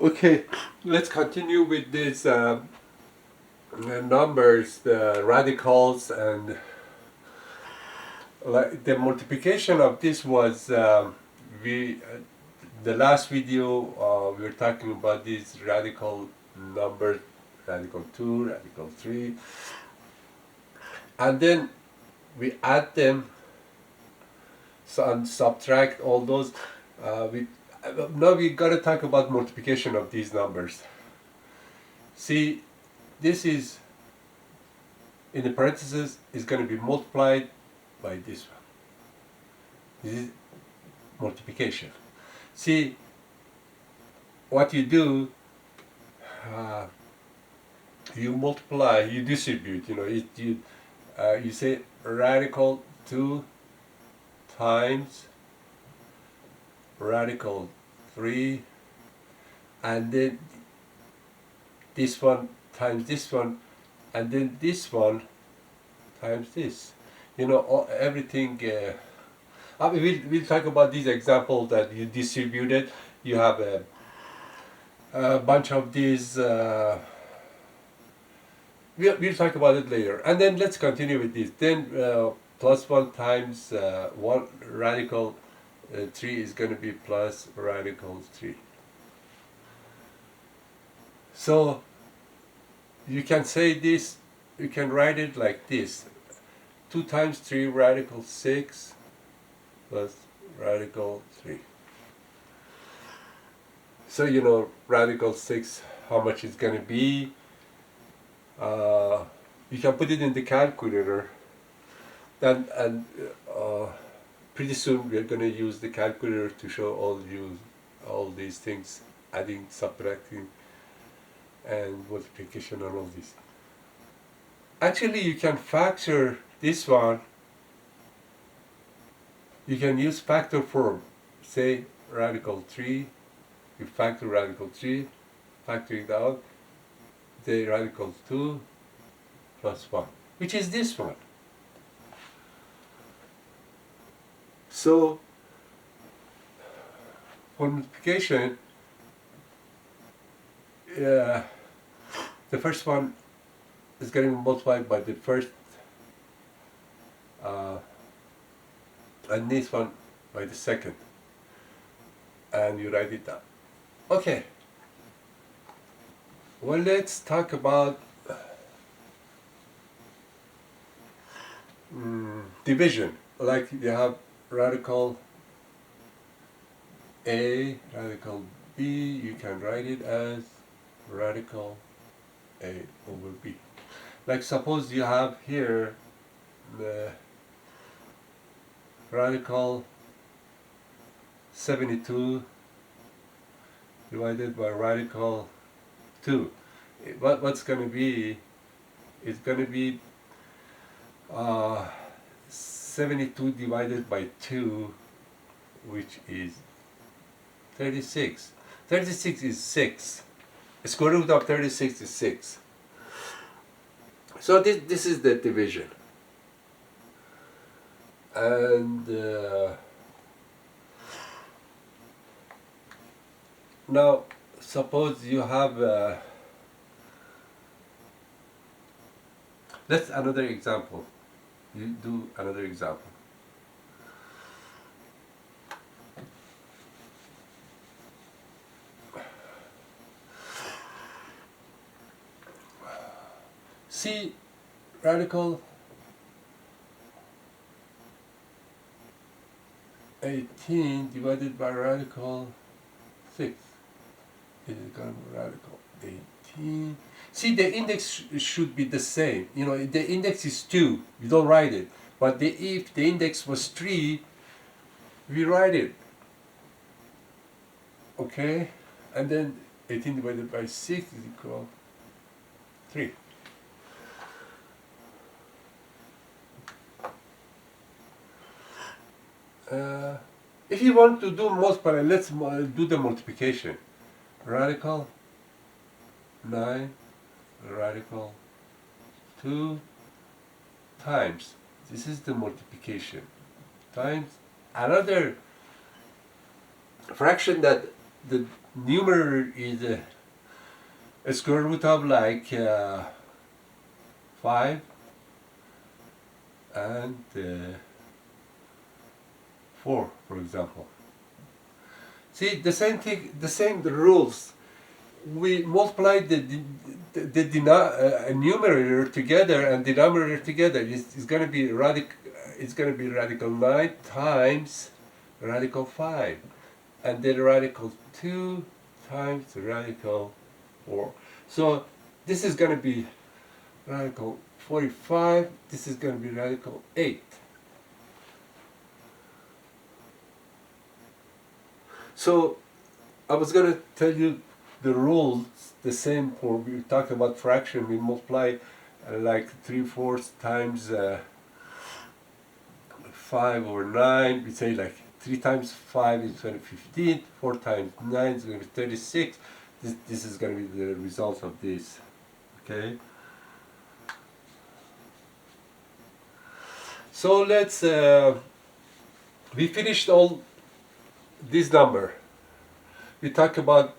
Okay, let's continue with these numbers, the radicals, and like the multiplication of this was we the last video we were talking about these radical numbers, radical 2, radical 3, and then we add them and subtract all those. Now we got to talk about multiplication of these numbers. See, this is in the parentheses is going to be multiplied by this one. This is multiplication. See, what you do, you multiply, you distribute. You say radical 2 times radical 3, and then this one times this one, and then this one times this. Everything. We'll talk about these examples that you distributed. You have a bunch of these. We'll talk about it later. And then let's continue with this. Then plus 1 times 1 radical 3 is going to be plus radical 3. So you can say this, you can write it like this. 2 times 3 radical 6 plus radical 3. So radical 6, how much it's going to be. You can put it in the calculator. And pretty soon we're going to use the calculator to show all these things, adding, subtracting, and multiplication and all this. Actually, you can factor this one. You can use factor form. Say radical 3, you factor radical 3, factor it out, say radical 2 plus 1, which is this one. So, for multiplication, the first one is getting multiplied by the first, and this one by the second, and you write it down. Okay, well, let's talk about division. Like you have radical A, radical B, you can write it as radical A over B. Like suppose you have here the radical 72 divided by radical 2. What's going to be? It's going to be 72 divided by 2, which is 36. 36 is 6. The square root of 36 is 6. So this is the division. And now suppose you have let's another example. You do another example. See, radical 18 divided by radical 6 is going to be radical 18. See, the index should be the same. The index is 2. You don't write it. But if the index was 3, we write it. Okay? And then 18 divided by 6 is equal to 3. If you want to do multiply, let's do the multiplication. Radical 9 radical 2 times, this is the multiplication, times another fraction that numerator is a square root of like 5 and 4, for example. See, the same thing, the same rules. We multiply the numerator together and denominator together. It's going to be radical. It's going to be radical 9 times radical 5, and then radical 2 times radical 4. So this is going to be radical 45. This is going to be radical 8. So I was going to tell you the rules, the same for, we talked about fraction, we multiply like 3/4 times 5 over 9, we say like 3 times 5 is going to be 15, 4 times 9 is going to be 36. This is going to be the result of this, okay? So let's, we finished all this number. We talk about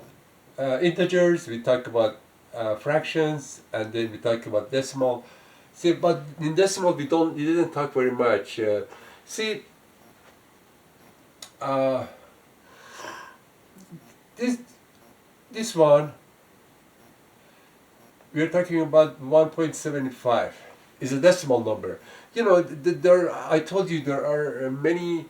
integers, we talk about fractions, and then we talk about decimal. See, but in decimal we didn't talk very much. See, this one we are talking about 1.75 is a decimal number. You know, I told you there are many.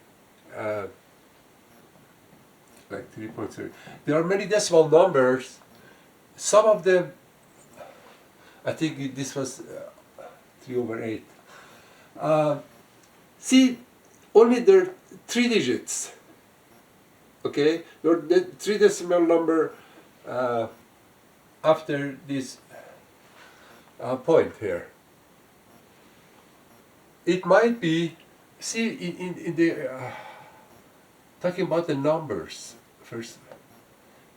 Like 3.3. There are many decimal numbers. Some of them, I think this was 3 over 8. See, only there are 3 digits. Okay, there are 3 decimal number after this point here. It might be, see, in the talking about the numbers. First,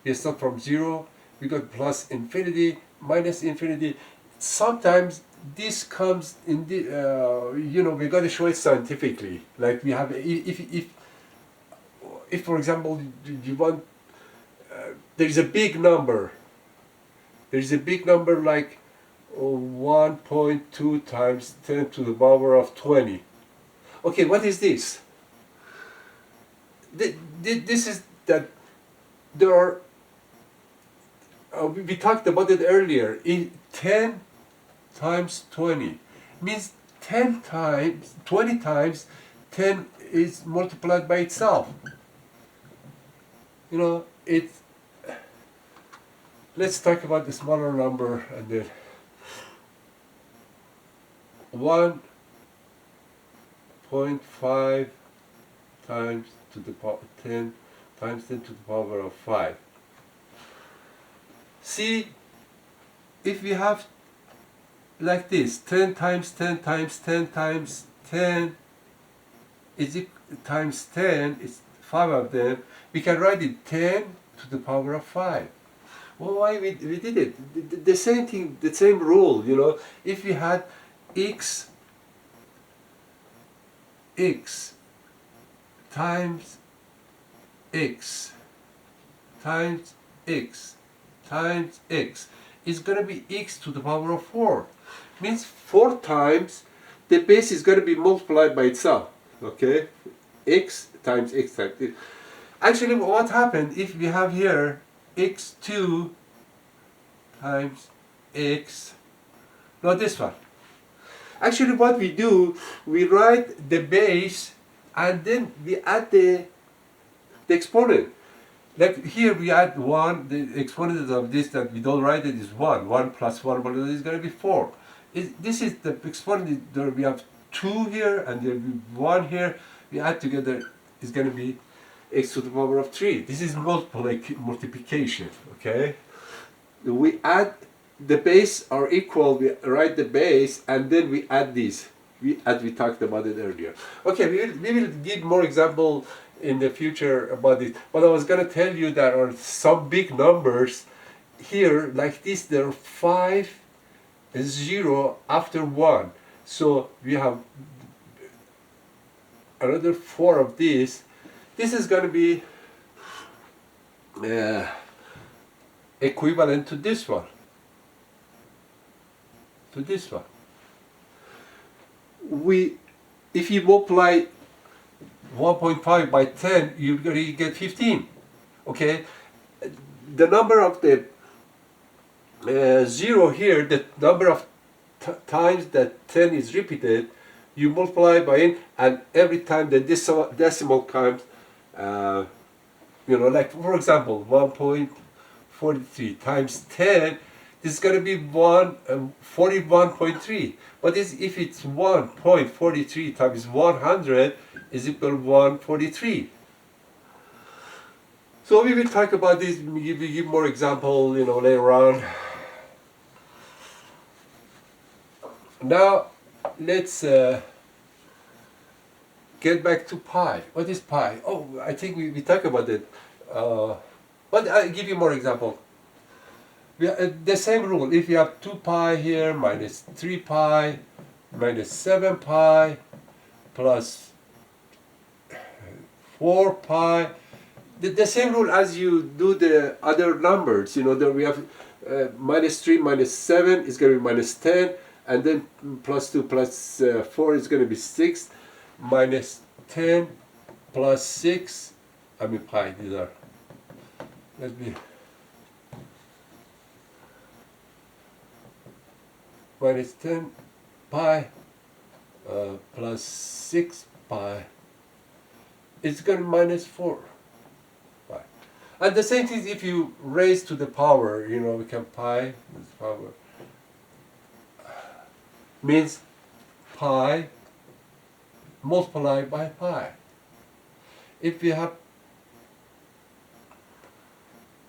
we start from 0, we got plus infinity, minus infinity. Sometimes this comes in the, you know, we got to show it scientifically. Like we have, if for example, you want, there is a big number. There is a big number like 1.2 times 10 to the power of 20. Okay, what is this? This is that there are, we talked about it earlier, 10 times 20 means 10 times, 20 times 10 is multiplied by itself. You know, let's talk about the smaller number and then 1.5 times to the power 10 times 10 to the power of 5. See, if we have like this, 10 times 10 times 10 times 10 is times 10, it's 5 of them, we can write it 10 to the power of 5. Well, why we did it? The same thing, the same rule, you know. If we had x times x times x times x is going to be x to the power of 4. Means 4 times the base is going to be multiplied by itself. Okay, x times x times x. Actually, what happened if we have here x2 times x, not this one. Actually, what we do, we write the base and then we add the exponent. Like here we add 1, the exponent of this that we don't write it is 1. 1 plus 1 is going to be 4. This is the exponent, there we have 2 here and there will be 1 here. We add together is going to be x to the power of 3. This is multiplication, okay? We add the base are equal, we write the base and then we add these. We talked about it earlier. Okay, we will give more example in the future about it. But I was going to tell you that are some big numbers here like this. There are 5 0 after 1. So we have another 4 of these. This is going to be equivalent to this one. To this one. If you multiply 1.5 by 10, you get 15. Okay, the number of the 0 here, the number of times that 10 is repeated, you multiply by it, and every time the decimal comes, like for example, 1.43 times 10, this is going to be 41.3. But if it's 1.43 times 100 is equal to 143. So we will talk about this, give more example, later on. Now, let's get back to pi. What is pi? Oh, I think we talked about it. But I'll give you more example. The same rule. If you have 2 pi here, minus 3 pi, minus 7 pi, plus 4 pi. The same rule as you do the other numbers. There we have minus 3 minus 7 is going to be minus 10, and then plus 2 plus 4 is going to be 6, minus 10 plus 6, pi, these are, let me, minus 10 pi plus 6 pi, it's going to be minus 4 pi. And the same thing if you raise to the power, we can pi, this power, means pi multiplied by pi. If we have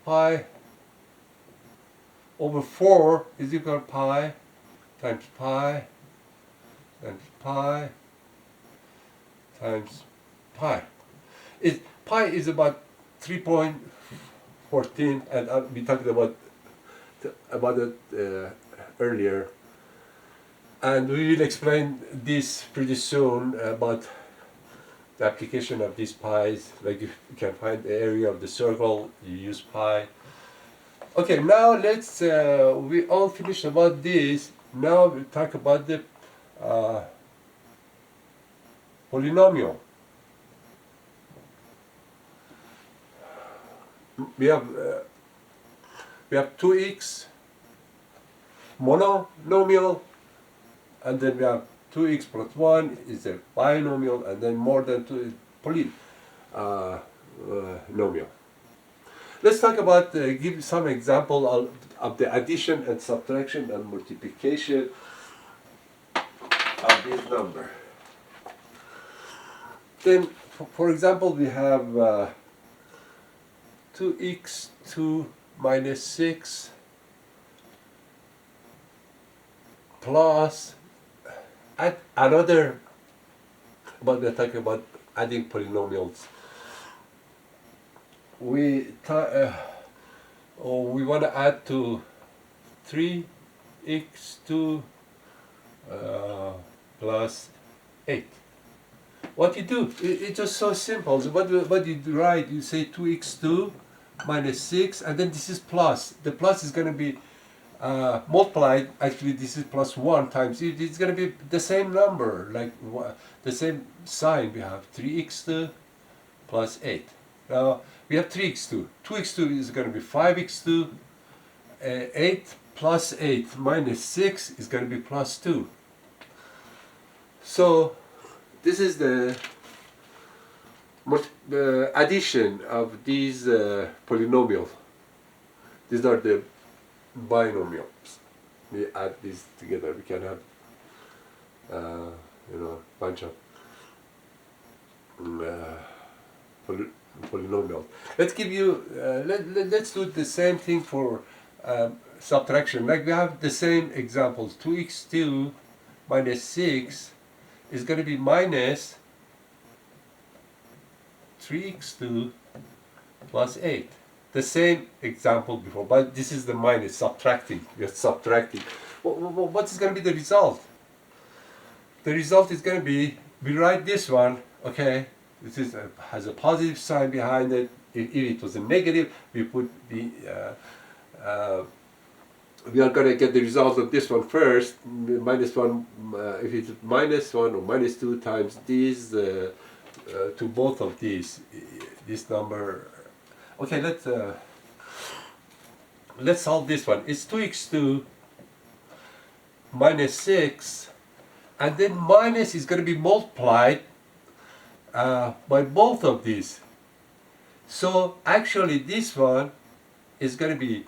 pi over 4 is equal to pi times pi times pi times pi. Pi is about 3.14, and we talked about it earlier. And we will explain this pretty soon about the application of these pi's. Like if you can find the area of the circle, you use pi. Okay, now let's, we all finished about this. Now we talk about the polynomial. We have 2x monomial, and then we have 2x plus 1 is a binomial, and then more than 2 is polynomial. Let's talk about, give some example of the addition and subtraction and multiplication of this number. Then, for example, we have 2x2 minus 6 plus add another, but we're talking about adding polynomials. We want to add to 3x2 plus 8. What you do, it's just so simple. So what you write, you say 2x2 minus 6, and then this is plus. The plus is going to be multiplied. Actually, this is plus 1 times it. It's going to be the same number, like the same sign. We have 3x2 plus 8. Now we have 3x2. 2x2 is going to be 5x2. 8 plus 8 minus 6 is going to be plus 2. So this is the addition of these polynomials. These are the binomials. We add these together. We can have bunch of polynomials. Let's give you. Let's do the same thing for subtraction. Like we have the same examples. 2x2 minus 6 is going to be minus 3x2 plus 8. The same example before, but this is the minus, subtracting. We are subtracting. What is going to be the result? The result is going to be, we write this one, okay, this has a positive sign behind it. If it was a negative, we put the we are going to get the result of this one first. Minus 1, if it's minus 1 or minus 2 times these to both of these, this number. Okay, let's solve this one. It's 2x2 minus 6, and then minus is going to be multiplied by both of these. So actually this one is going to be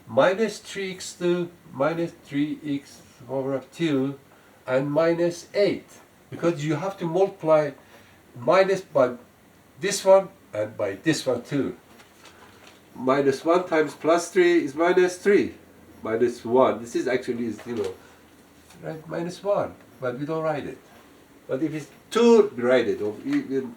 minus 3x2 minus 3x over 2 and minus 8, because you have to multiply minus by this one and by this one too. Minus 1 times plus 3 is minus 3. Minus 1. This is actually, right, minus 1, but we don't write it. But if it's 2, we write it. Or even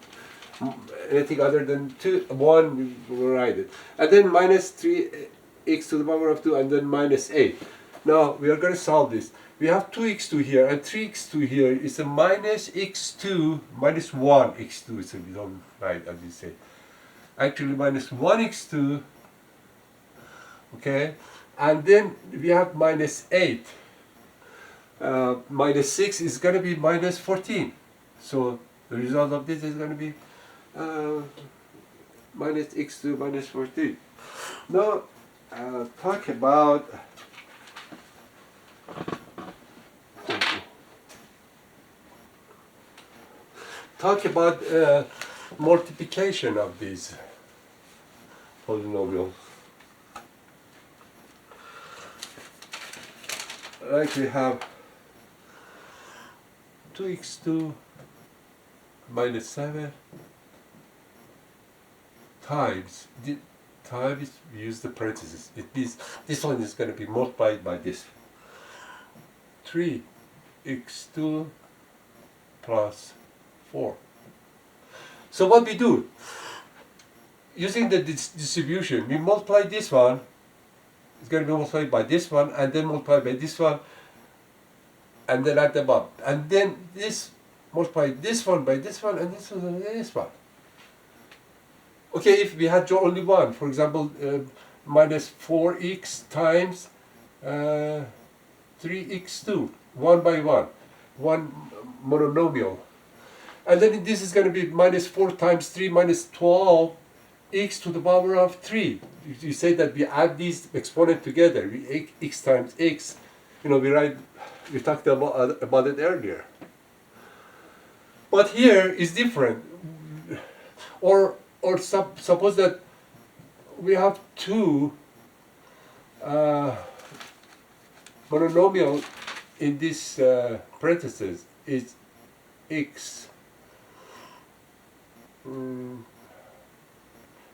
anything other than 1, we will write it. And then minus 3x to the power of 2, and then minus 8. Now, we are going to solve this. We have 2x2 here, and 3x2 here is a minus x2, minus 1x2, so we don't write as we say. Actually, minus 1x2, okay? And then we have minus 8. Minus 6 is going to be minus 14. So the result of this is going to be minus x2 minus 14. Now, talk about multiplication of these polynomials. Like we have 2x2 minus 7 times, times we use the parentheses. It means this one is going to be multiplied by this. 3x2 plus 4. So what we do, using the distribution, we multiply this one, it's going to be multiplied by this one, and then multiplied by this one, and then add them up. And then this, multiply this one by this one, and this one by this one. Okay, if we had only one, for example, minus 4x times 3x2, 1 by 1, one monomial. And then this is going to be minus 4 times 3 minus 12 x to the power of 3. You say that we add these exponents together, x times x. We talked about it earlier. But here is different. Or suppose that we have two monomial in this parentheses is x.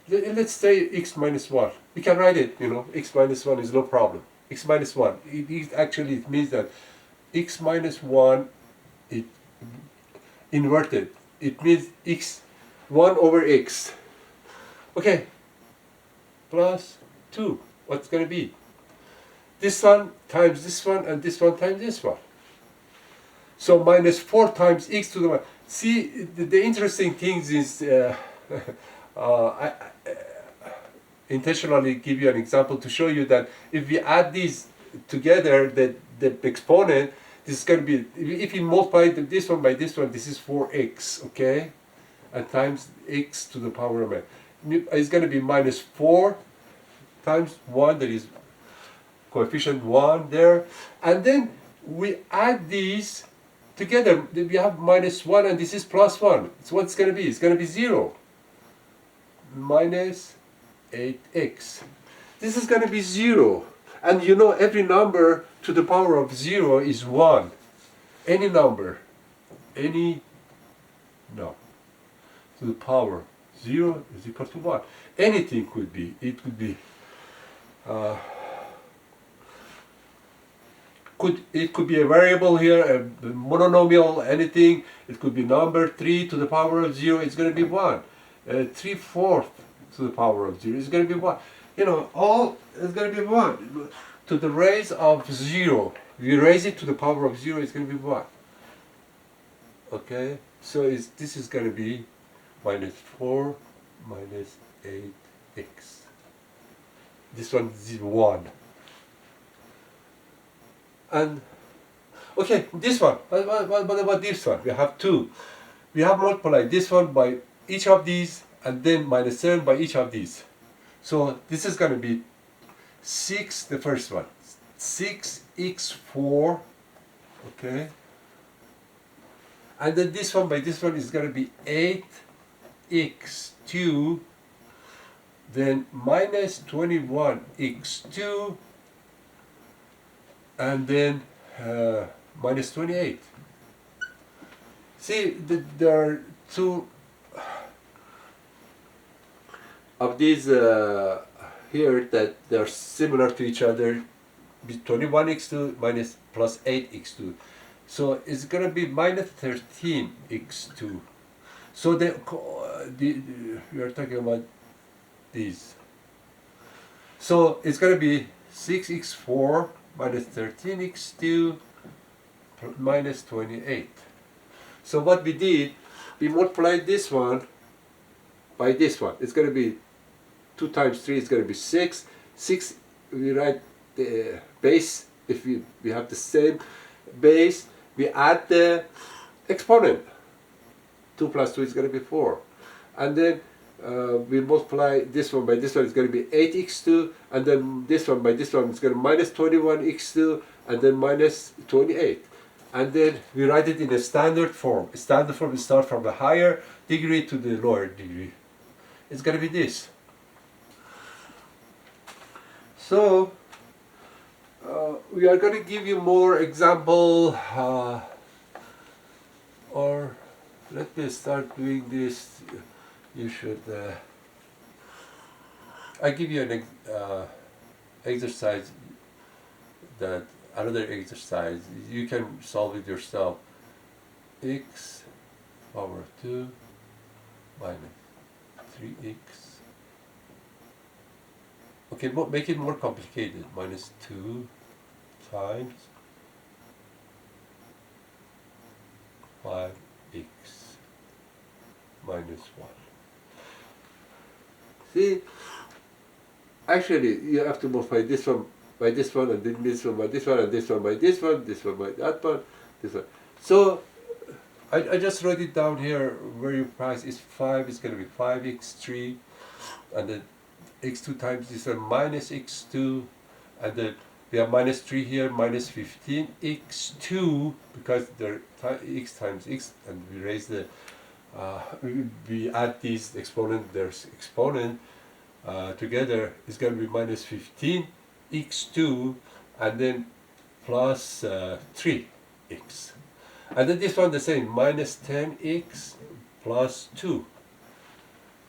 Let's say x minus 1. We can write it, x minus 1 is no problem. X minus 1. It means that x minus 1 is inverted. It means x 1 over x. Okay. Plus 2. What's going to be? This one times this one, and this one times this one. So minus 4 times x to the 1. See, the interesting thing is, I intentionally give you an example to show you that if we add these together, the exponent, this is going to be, if you multiply this one by this one, this is 4x, okay? And times x to the power of n. It's going to be minus 4 times 1, there is coefficient 1 there. And then we add these together, we have minus 1 and this is plus 1. So what's going to be? It's going to be 0. Minus 8x. This is going to be 0. And every number to the power of 0 is 1. Any number. To the power 0 is equal to 1. Anything could be. It could be it could be a variable here, a monomial, anything. It could be number 3 to the power of 0. It's going to be 1. 3/4 to the power of 0 is going to be 1. All is going to be 1. To the raise of 0. You raise it to the power of 0, it's going to be 1. Okay? So this is going to be minus 4 minus 8x. this one is 1. And okay, this one, what about this one? We have 2. We have multiplied this one by each of these, and then minus 7 by each of these. So this is going to be 6, the first one. 6x4, okay? And then this one by this one is going to be 8x2, then minus 21x2, and then minus 28. See, there are 2 of these here that they're similar to each other. 21x2 minus plus 8x2. So it's going to be minus 13x2. So we are talking about these. So it's going to be 6x4 minus 13x2 minus 28. So what we did, we multiplied this one by this one. It's going to be 2 times 3 is going to be 6. 6, we write the base. If we have the same base, we add the exponent. 2 plus 2 is going to be 4. And then we multiply this one by this one, it's going to be 8x2, and then this one by this one, it's going to be minus 21x2, and then minus 28. And then we write it in a standard form. A standard form is start from the higher degree to the lower degree. It's going to be this. So we are going to give you more example, or let me start doing this. You should. I give you an exercise, that another exercise. You can solve it yourself. X power 2 minus 3x. Okay, make it more complicated. Minus 2 times 5x minus 1. See, actually, you have to multiply this one by this one, and then this one by this one, and this one by this one by that one, this one. So, I just wrote it down here where your price is 5, it's going to be 5x3, and then x2 times this one minus x2, and then we have minus 3 here, minus 15x2, because there x times x, and we raise the we add these exponent, there's exponent together, is going to be minus 15x2, and then plus 3x. And then this one the same, minus 10x plus 2.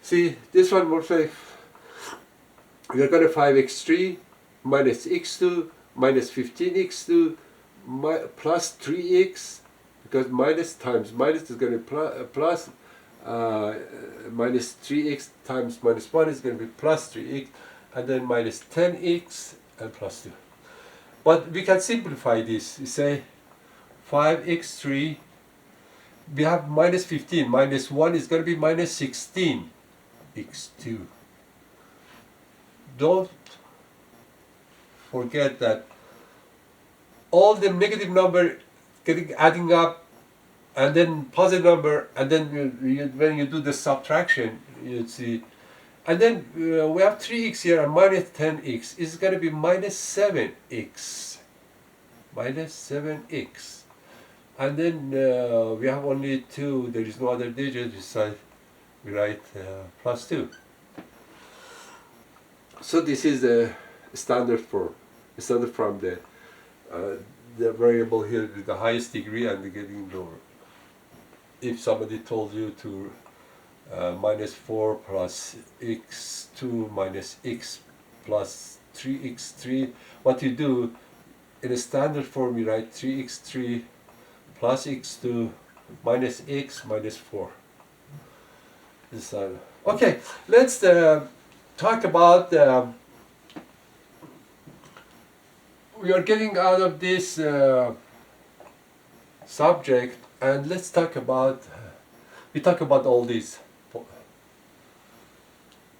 See, this one will say, we are going to 5x3 minus x2 minus 15x2 plus 3x, because minus times minus is going to be plus minus 3x times minus 1 is going to be plus 3x, and then minus 10x and plus 2. But we can simplify this. You say 5x3, we have minus 15, minus 1 is going to be minus 16x2. Don't forget that all the negative number adding up, and then positive number, and then when you do the subtraction, you see, and then we have 3x here and minus 10x is going to be minus 7x, and then we have only 2, there is no other digit beside, we write plus 2. So this is the standard from the variable here with the highest degree and the getting lower. If somebody told you to minus 4 plus x2 minus x plus 3x3, what you do in a standard form, you write 3x3 plus x2 minus x minus 4. Okay, let's talk about we are getting out of this subject, and let's talk about, we talk about all these.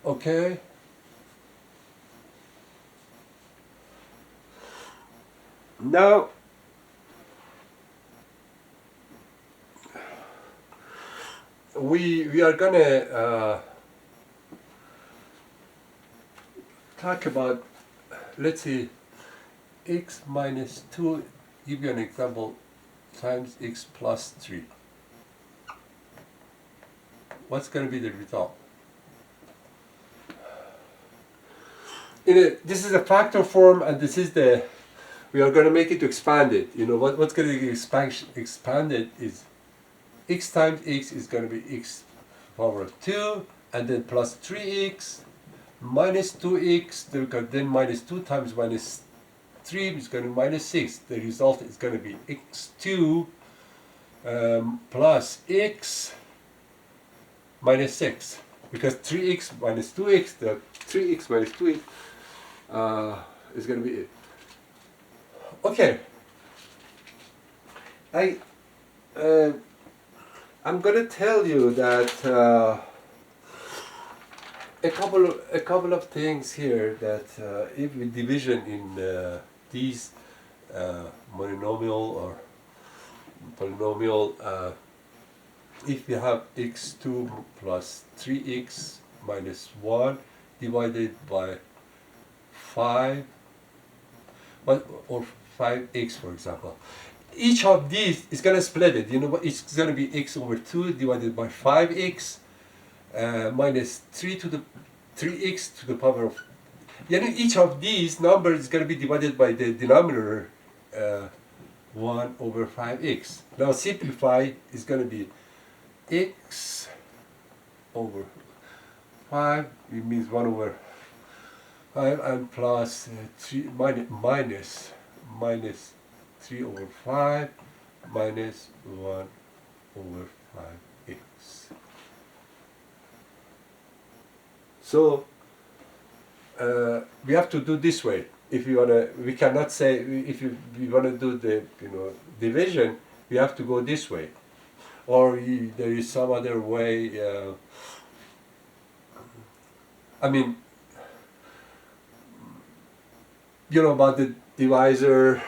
Okay, Now we are gonna talk about, let's see, x minus 2, give you an example, times x plus 3. What's going to be the result? This is a factor form, and this is the, we are going to make it to expand it. You know, what's going to be expanded is x times x is going to be x power 2, and then plus 3x minus 2x, then minus 2 times minus 3 is going to be minus 6. The result is going to be x2 plus x minus 6. Because 3x minus 2x, the 3x minus 2x is going to be it. Okay. I'm going to tell you that a couple of things here, that if we division in these monomial or polynomial, if we have x2 plus 3x minus 1 divided by 5, or 5x, for example, each of these is going to split it. You know what? It's going to be x over 2 divided by 5x minus 3x to the power of. You know, each of these numbers is going to be divided by the denominator 1 over 5x. Now simplify is going to be x over 5, it means 1 over 5, and plus 3 minus 3 over 5 minus 1 over 5x. So we have to do this way. If you wanna, we cannot say, if we wanna do the division, we have to go this way, or there is some other way. I mean, you know about the divisor.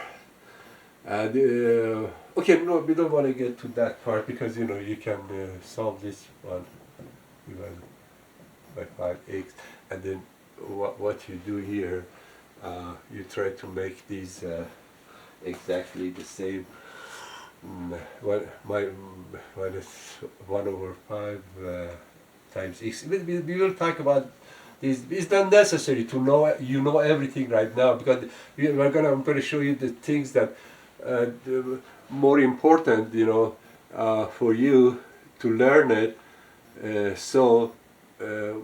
Okay, no, we don't want to get to that part, because you know you can solve this one divided by 5x, and then what you do here, you try to make these exactly the same. Minus 1 over 5 times x. We will talk about this. It's not necessary to know everything right now, because I'm going to show you the things that more important, for you to learn it. So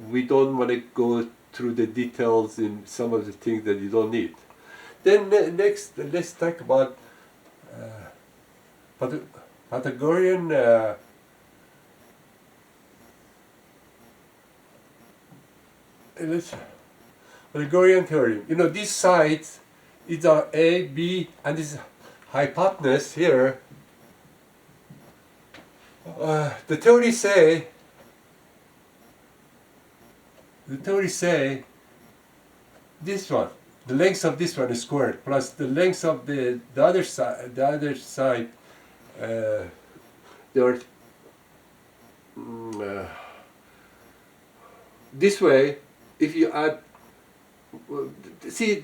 we don't want to go through the details in some of the things that you don't need. Then next, let's talk about Pythagorean Pythagorean theorem. You know, these sides, these are A, B, and this hypotenuse here. The theory say this one, the length of this one is squared plus the length of the other side. The other side, this way. If you add, see,